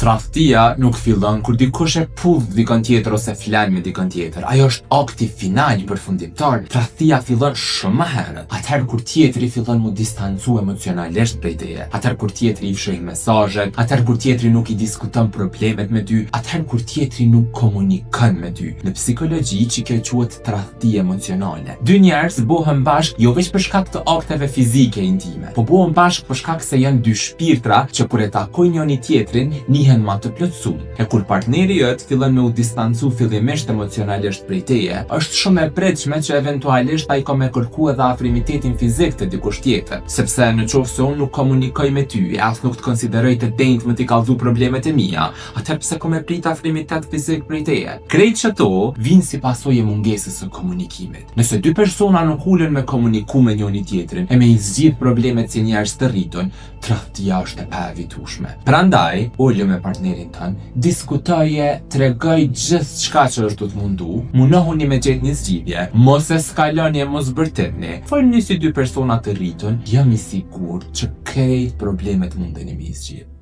Tradhtia nuk fillon kur dikush e pull dikon tjetër ose flan me dikon tjetër. Ajo është akti final i përfundimtar. Tradhtia fillon shumë më herët. Atëherë kur tjetri fillon mu distancu emocionalisht prej teje. Atëherë kur tjetri i fshih mesazhet, atëherë kur tjetri nuk i diskuton problemet me ty, atëherë kur tjetri nuk komunikon me ty. Në psikologji që kjo quhet tradhti emocionale. Dy njerëz bohen bashk jo vetëm për shkak të akteve fizike intime, po bohen bashk për shkak se janë dy shpirtra që kur e takojnë njëri tjetrin nihen ma të plotësuar. E kur partneri jot fillon me u distancu fillimisht emocionalisht prej teje, është shumë e pritshme që eventualisht ai ka me kërku edhe afrimitetin fizik të dikush tjetër, sepse në qoftë se unë nuk komunikoj me ty, as nuk të konsideroj të denjtë më t'i kallzu problemet e mia, atëherë pse kam e prit afrimitet fizik prej teje? Krejt çto vijnë si pasojë e mungesës së komunikimit. Nëse dy persona nuk ulen me komuniku me njëri tjetrin e me i zgjidh problemet si njerëz të rritun, tradhtia është e paevitueshme. Prandaj, ulje me partnerin tënd, diskutoje, tregoj gjithçka që është të mundu, munohuni me gjetë një zgjidhje, mos eskaloni e mos bërtitni. Folni si dy persona të rritun, jam i sigurt që krejt problemet mundeni me i zgjidh.